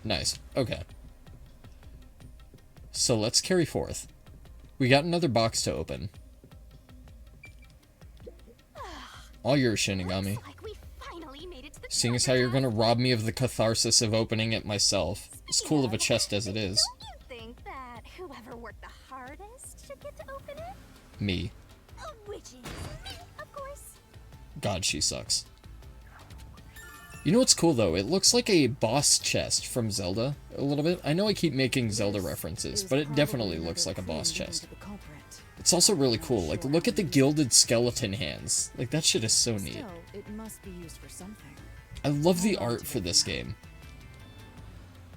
Nice. Okay. So let's carry forth. We got another box to open. All yours, Shinigami. Like we finally made it to the Seeing as how you're gonna rob me of the catharsis of opening it myself. As cool of a chest as it is. Don't you think that whoever worked the hardest should get to open it? Me. Which is me, of course. God, she sucks. You know what's cool, though? It looks like a boss chest from Zelda, a little bit. I know I keep making Zelda references, but it definitely looks like a boss chest. It's also really cool. Like, look at the gilded skeleton hands. Like, that shit is so neat. It must be used for something. I love the art for this game.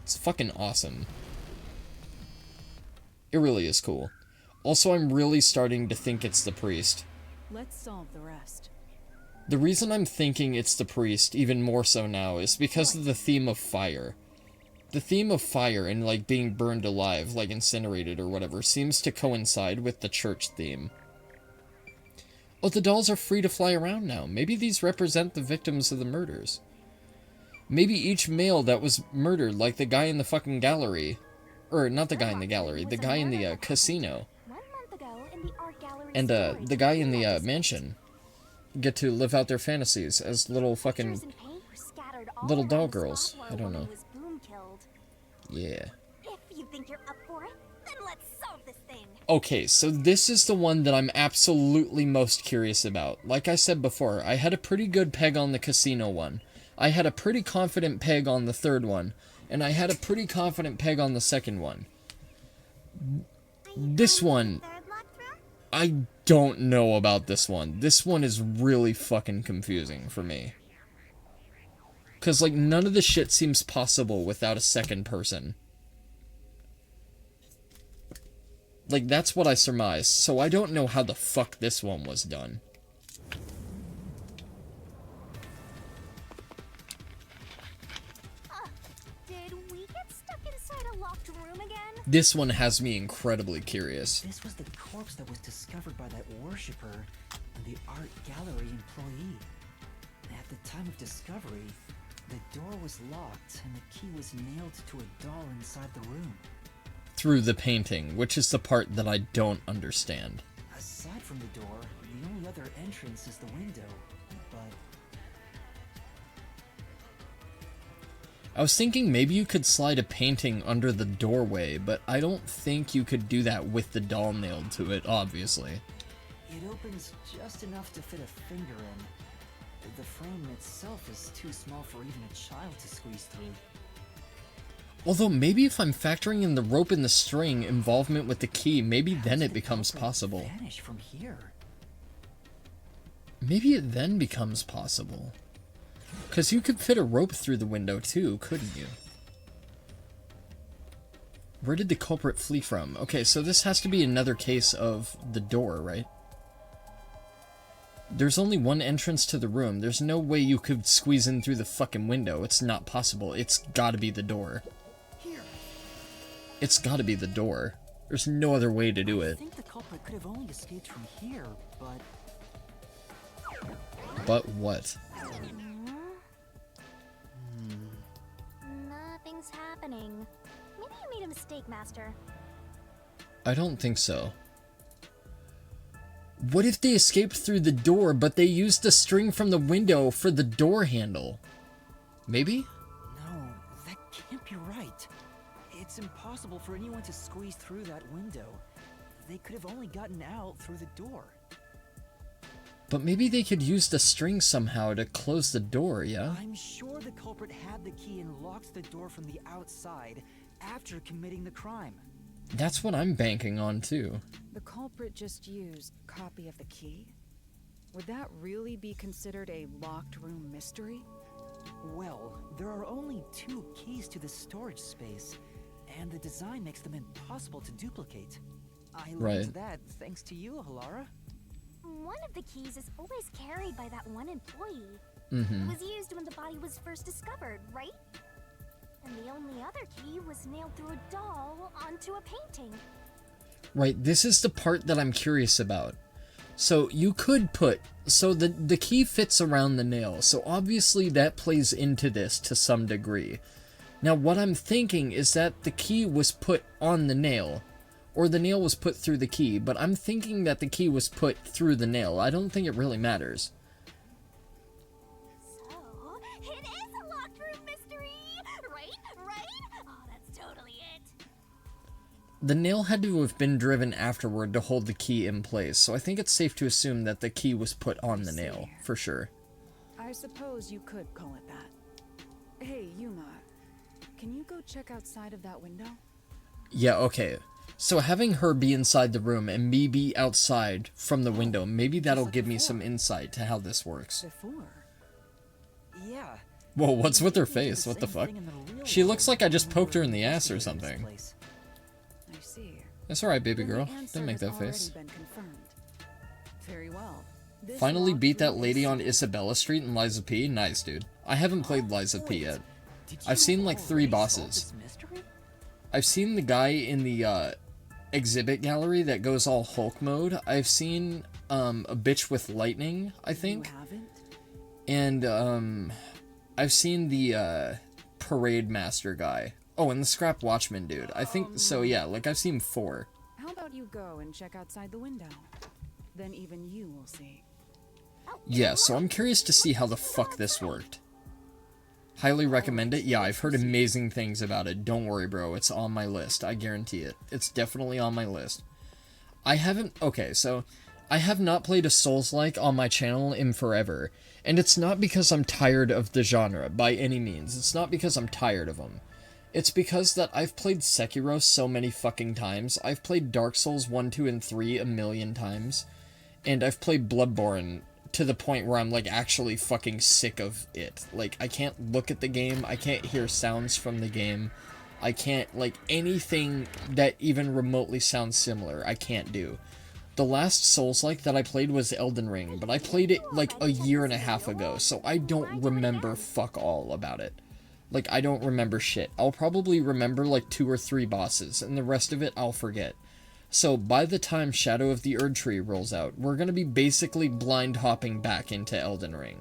It's fucking awesome. It really is cool. Also, I'm really starting to think it's the priest. Let's solve the rest. The reason I'm thinking it's the priest, even more so now, is because of the theme of fire. The theme of fire and, like, being burned alive, like incinerated or whatever, seems to coincide with the church theme. Oh, the dolls are free to fly around now. Maybe these represent the victims of the murders. Maybe each male that was murdered, like the guy in the fucking gallery. Or, not the guy in the gallery, the guy in the casino. 1 month ago in the art gallery. And, the guy in the mansion. Get to live out their fantasies as little fucking little doll girls. I don't know. Yeah. If you think you're up for it, then let's solve this thing. Okay, so this is the one that I'm absolutely most curious about. Like I said before, I had a pretty good peg on the casino one. I had a pretty confident peg on the third one. And I had a pretty confident peg on the second one. This one, I don't know about this one. This one is really fucking confusing for me. Because, like, none of the shit seems possible without a second person. Like, that's what I surmise. So I don't know how the fuck this one was done. Did we get stuck inside a locked room again? This one has me incredibly curious. This was the corpse that was discovered by that worshipper and the art gallery employee. At the time of discovery, the door was locked and the key was nailed to a doll inside the room. Through the painting, which is the part that I don't understand. Aside from the door, the only other entrance is the window, but... I was thinking maybe you could slide a painting under the doorway, but I don't think you could do that with the doll nailed to it, obviously. It opens just enough to fit a finger in. The frame itself is too small for even a child to squeeze through. Although maybe if I'm factoring in the rope and the string involvement with the key, maybe then it becomes possible. Vanish from here. Maybe it then becomes possible. Because you could fit a rope through the window too, couldn't you? Where did the culprit flee from? Okay, so this has to be another case of the door, right? There's only one entrance to the room. There's no way you could squeeze in through the fucking window. It's not possible. It's gotta be the door. Here. It's gotta be the door. There's no other way to do I it. think the culprit could have only escaped from here, but... But what? Nothing's happening. Maybe you made a mistake, Master. I don't think so. What if they escaped through the door, but they used the string from the window for the door handle? Maybe? No, that can't be right. It's impossible for anyone to squeeze through that window. They could have only gotten out through the door. But maybe they could use the string somehow to close the door, yeah? I'm sure the culprit had the key and locked the door from the outside after committing the crime. That's what I'm banking on, too. The culprit just used a copy of the key? Would that really be considered a locked room mystery? Well, there are only 2 keys to the storage space, and the design makes them impossible to duplicate. I learned that thanks to you, Halara. One of the keys is always carried by that one employee. Mm-hmm. It was used when the body was first discovered, right? And the only other key was nailed through a doll onto a painting. Right, this is the part that I'm curious about. So you could put... So the key fits around the nail, so obviously that plays into this to some degree. Now, what I'm thinking is that the key was put on the nail, or the nail was put through the key, but I'm thinking that the key was put through the nail. I don't think it really matters. So, it is a locked room mystery, right? Oh, that's totally it. The nail had to have been driven afterward to hold the key in place, so I think it's safe to assume that the key was put on the nail, for sure. I suppose you could call it that. Hey, Yuma, can you go check outside of that window? Yeah, okay. So having her be inside the room and me be outside from the window, maybe that'll give me some insight to how this works. Before? Yeah. Whoa, what's with her face? What the fuck? She looks like I just poked her in the ass or This something. place. I see. That's alright, baby Then the girl. answer Don't make has that face. already been confirmed. Very well. This Finally locked beat that room lady is on sealed. Isabella Street in Liza P. Nice, dude. I haven't played Liza P yet. Did I've you seen like 3 already solve bosses. this mystery? I've seen the guy in the exhibit gallery that goes all Hulk mode. I've seen a bitch with lightning, I think. You haven't? And I've seen the parade master guy. Oh, and the scrap watchman dude. I think so, yeah, like I've seen 4. How about you go and check outside the window? Then even you will see. Yeah, so I'm curious to see how the fuck this worked. Highly recommend it. Yeah, I've heard amazing things about it. Don't worry, bro. It's on my list. I guarantee it. It's definitely on my list. I haven't... Okay, so... I have not played a Souls-like on my channel in forever. And it's not because I'm tired of the genre, by any means. It's not because I'm tired of them. It's because that I've played Sekiro so many fucking times. I've played Dark Souls 1, 2, and 3 a million times. And I've played Bloodborne to the point where I'm, like, actually fucking sick of it. Like, I can't look at the game, I can't hear sounds from the game, I can't, like, anything that even remotely sounds similar, I can't do. The last Souls-like that I played was Elden Ring, but I played it, like, a year and a half ago, so I don't remember fuck all about it. Like, I don't remember shit. I'll probably remember, like, 2 or 3 bosses, and the rest of it I'll forget. So, by the time Shadow of the Erdtree rolls out, we're gonna be basically blind hopping back into Elden Ring.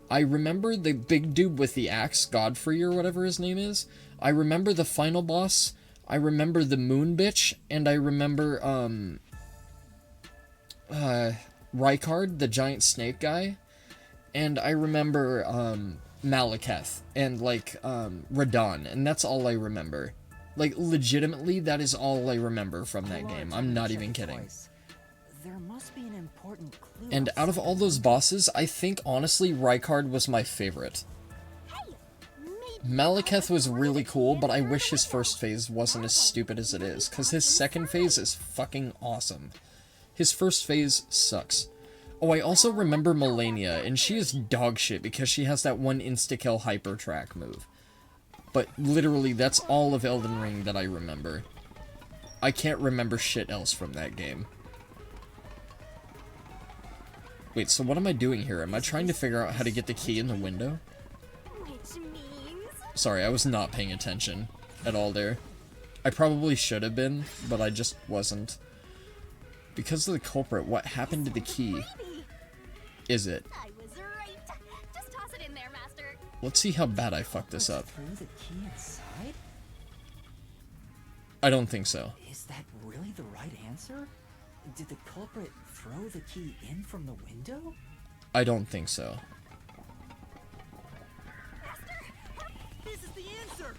I remember the big dude with the axe, Godfrey or whatever his name is. I remember the final boss. I remember the moon bitch, and I remember, Rykard, the giant snake guy. And I remember, Malekith, and, like, Radon, and that's all I remember. Like, legitimately, that is all I remember from that game. I'm not even kidding. There must be an important clue. And out of all those bosses, I think, honestly, Rykard was my favorite. Malekith was really cool, but I wish his first phase wasn't as stupid as it is, because his second phase is fucking awesome. His first phase sucks. Oh, I also remember Melania, and she is dog shit because she has that one insta-kill hyper track move. But literally, that's all of Elden Ring that I remember. I can't remember shit else from that game. Wait, so what am I doing here? Am I trying to figure out how to get the key in the window? Which means... Sorry, I was not paying attention at all there. I probably should have been, but I just wasn't. Because of the culprit, what happened to the key? Maybe. Is it? I was right. Just toss it in there, Master. Let's see how bad I fucked this up. Through the key inside? I don't think so. Is that really the right answer? Did the culprit throw the key in from the window? I don't think so. This is the answer!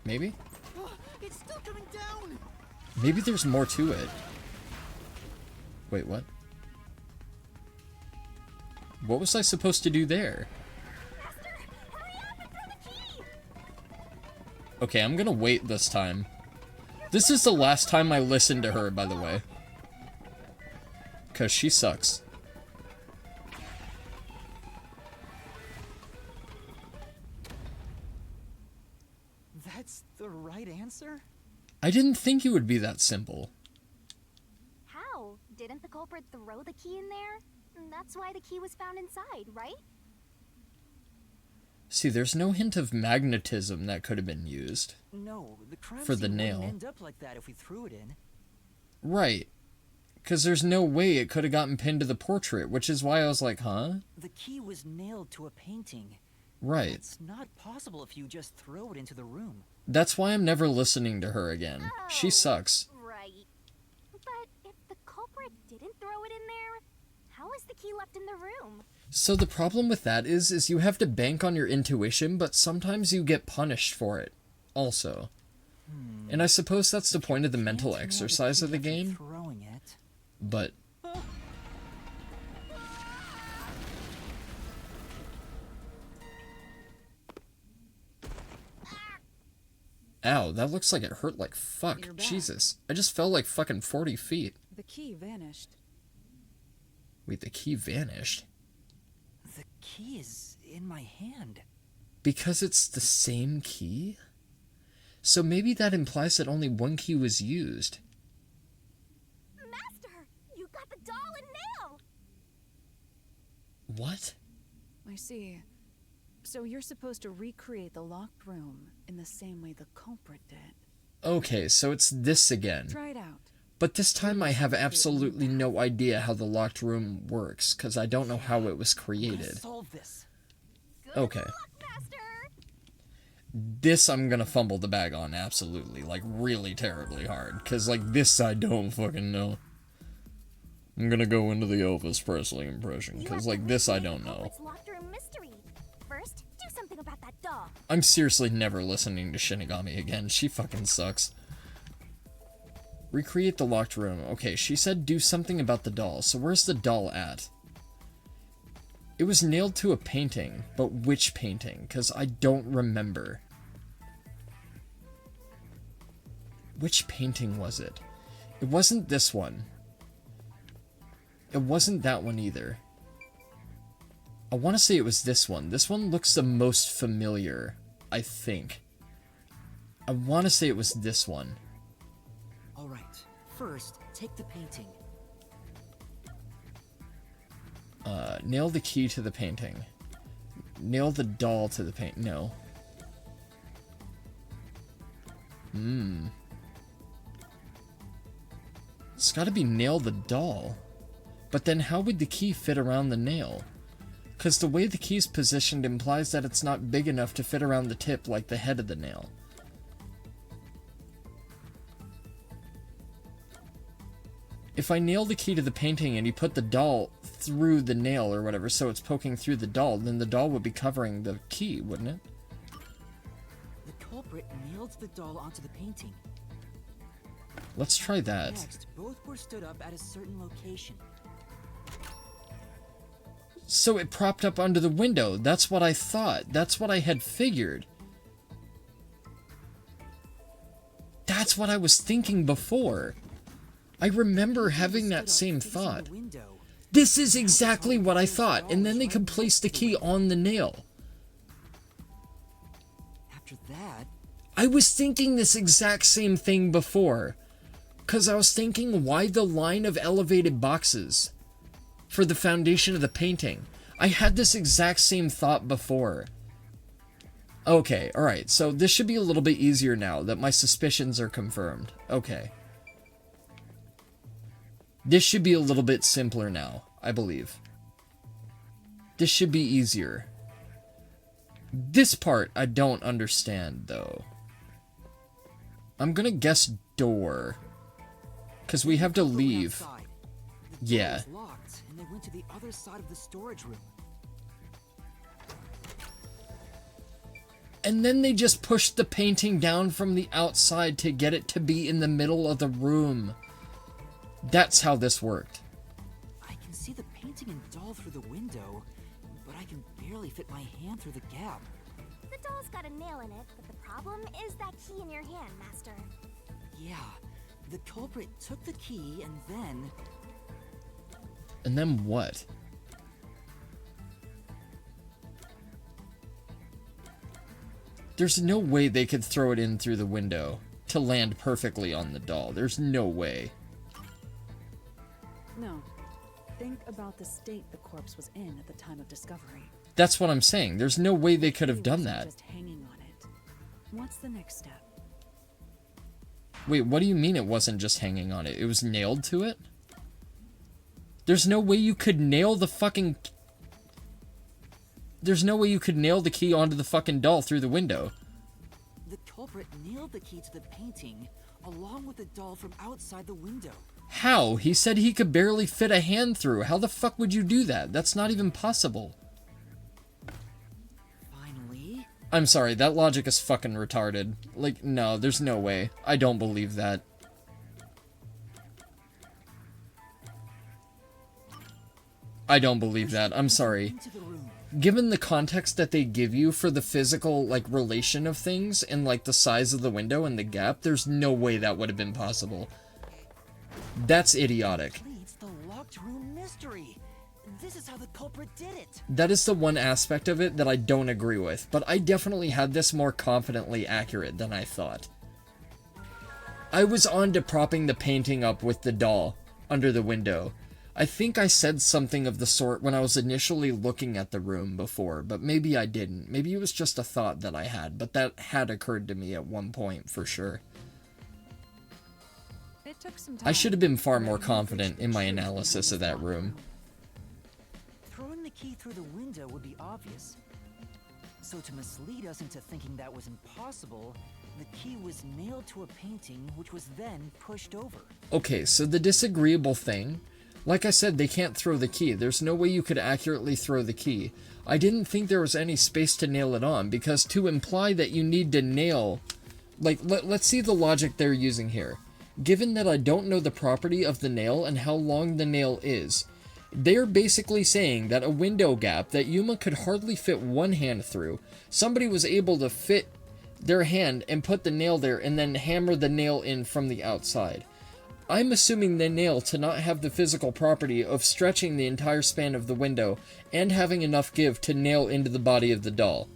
Maybe? Oh, it's still coming down! Maybe there's more to it. Wait, what? What was I supposed to do there? Master, hurry up and throw the key! Okay, I'm gonna wait this time. This is the last time I listen to her, by the way. 'Cause she sucks. That's the right answer? I didn't think it would be that simple. How? Didn't the culprit throw the key in there? That's why the key was found inside, right? See, there's no hint of magnetism that could have been used. No, the crime For the scene nail. wouldn't end up like that if we threw it in. Right. Because there's no way it could have gotten pinned to the portrait, which is why I was like, huh? The key was nailed to a painting. Right. It's not possible if you just throw it into the room. That's why I'm never listening to her again. She sucks. Right. But if the culprit didn't throw it in there, how is the key left in the room? So the problem with that is you have to bank on your intuition, but sometimes you get punished for it, also. And I suppose that's the point of the mental Can't nail exercise key of the after game, Throwing it. but... Ow, that looks like it hurt like fuck. You're back. Jesus. I just fell like fucking 40 feet. The key vanished. Wait, the key vanished? The key is in my hand. Because it's the same key? So maybe that implies that only one key was used. Master, you got the doll and nail. What? I see. So you're supposed to recreate the locked room in the same way the culprit did. Okay, so it's this again. Try it out. But this time I have absolutely no idea how the locked room works, because I don't know how it was created. Solve this. Good Okay. luck, Master. This I'm gonna fumble the bag on, absolutely. Like, really terribly hard. Because, like, this I don't fucking know. I'm gonna go into the Elvis Presley impression, You because, have to like, this I recreate don't the know. culprit's locked room mystery. First, do something about that doll. I'm seriously never listening to Shinigami again. She fucking sucks. Recreate the locked room. Okay, she said do something about the doll. So where's the doll at? It was nailed to a painting, but which painting? Because I don't remember. Which painting was it? It wasn't this one. It wasn't that one either. I want to say it was this one. This one looks the most familiar, I think. I want to say it was this one. All right. First, take the painting. Nail the key to the painting. Nail the doll to the paint. No. It's gotta be nail the doll. But then how would the key fit around the nail? Because the way the key's positioned implies that it's not big enough to fit around the tip like the head of the nail. If I nail the key to the painting and you put the doll through the nail or whatever, so it's poking through the doll, then the doll would be covering the key, wouldn't it? The culprit nailed the doll onto the painting. Let's try that. Next, both were stood up at a certain location. So it propped up under the window. That's what I thought. That's what I had figured. That's what I was thinking before. I remember having that same thought. This is exactly what I thought, and then they could place the key on the nail. After that, I was thinking this exact same thing before. Because I was thinking, why the line of elevated boxes for the foundation of the painting? I had this exact same thought before. Okay, alright, so this should be a little bit easier now that my suspicions are confirmed. Okay. This should be a little bit simpler now, I believe. This should be easier. This part I don't understand, though. I'm gonna guess door. Because we have to leave. the door Yeah. was locked, and they went to the other side of the storage room. And then they just pushed the painting down from the outside to get it to be in the middle of the room. That's how this worked. I can see the painting and doll through the window, but I can barely fit my hand through the gap. The doll's got a nail in it, but the problem is that key in your hand, Master. Yeah, the culprit took the key and then... And then what? There's no way they could throw it in through the window to land perfectly on the doll. There's no way. No. Think about the state the corpse was in at the time of discovery. That's what I'm saying. There's no way they could have He done wasn't that. Just hanging on it. What's the next step? Wait, what do you mean it wasn't just hanging on it? It was nailed to it? There's no way you could nail the fucking... There's no way you could nail the key onto the fucking doll through the window. The culprit nailed the key to the painting, along with the doll from outside the window. How? He said he could barely fit a hand through. How the fuck would you do that? That's not even possible. Finally? I'm sorry, that logic is fucking retarded. Like, no, there's no way. I don't believe that. I don't believe that. I'm sorry. Into the room. Given the context that they give you for the physical, like, relation of things and, like, the size of the window and the gap, there's no way that would have been possible. That's idiotic. Completes the locked room mystery. This is how the culprit did it. That is the one aspect of it that I don't agree with, but I definitely had this more confidently accurate than I thought. I was on to propping the painting up with the doll under the window. I think I said something of the sort when I was initially looking at the room before, but maybe I didn't. Maybe it was just a thought that I had, but that had occurred to me at one point for sure. It took some time. I should have been far more confident in my analysis of that room. Throwing the key through the window would be obvious. So to mislead us into thinking that was impossible, the key was nailed to a painting which was then pushed over. Okay, so the disagreeable thing, like I said, they can't throw the key. There's no way you could accurately throw the key. I didn't think there was any space to nail it on, because to imply that you need to nail... Like, let's see the logic they're using here. Given that I don't know the property of the nail and how long the nail is, they're basically saying that a window gap that Yuma could hardly fit one hand through, somebody was able to fit their hand and put the nail there and then hammer the nail in from the outside. I'm assuming the nail to not have the physical property of stretching the entire span of the window and having enough give to nail into the body of the doll.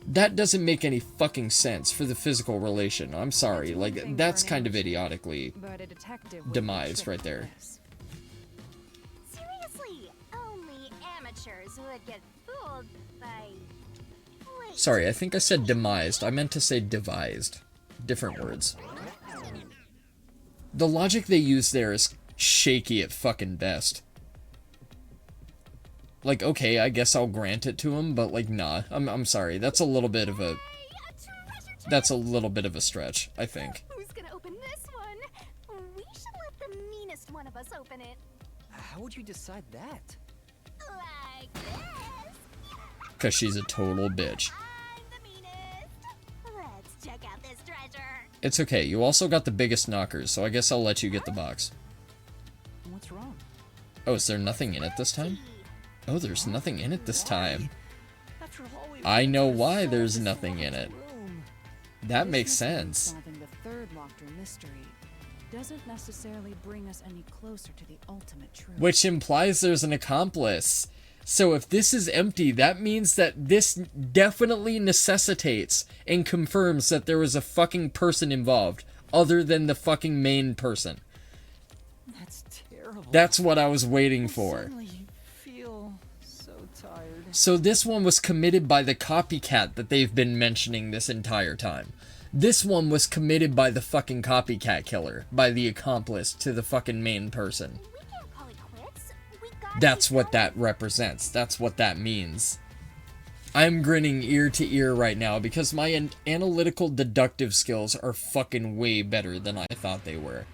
That doesn't make any fucking sense for the physical relation. I'm sorry, like, that's kind of idiotically But a detective would be demise tricked right there. by this. Seriously, only amateurs would get fooled by... Wait. Sorry, I think I said demised. I meant to say devised. Different words. The logic they use there is shaky at fucking best. Like, okay, I guess I'll grant it to him, but like, nah. I'm sorry. That's a little bit of a... Hey, a treasure chest! That's a little bit of a stretch, I think. Who's gonna open this one? We should let the meanest one of us open it. How would you decide that? Like this. Because she's a total bitch. I'm the meanest. Let's check out this treasure. It's okay, you also got the biggest knockers, so I guess I'll let you get the box. What's wrong? Oh, is there nothing in it this time? Oh, there's nothing in it this time. After all we've I been know through, why solve there's this nothing in locked it. room. That makes This mystery sense. Solving the third locked room mystery doesn't necessarily bring us any closer to the ultimate truth. Which implies there's an accomplice. So if this is empty, that means that this definitely necessitates and confirms that there was a fucking person involved, other than the fucking main person. That's terrible. That's what I was waiting for. Suddenly feel so tired. So this one was committed by the copycat that they've been mentioning this entire time. This one was committed by the fucking copycat killer, by the accomplice to the fucking main person. We can't call it quits. We gotta That's keep what going. that represents. That's what that means. I'm grinning ear to ear right now because my analytical deductive skills are fucking way better than I thought they were.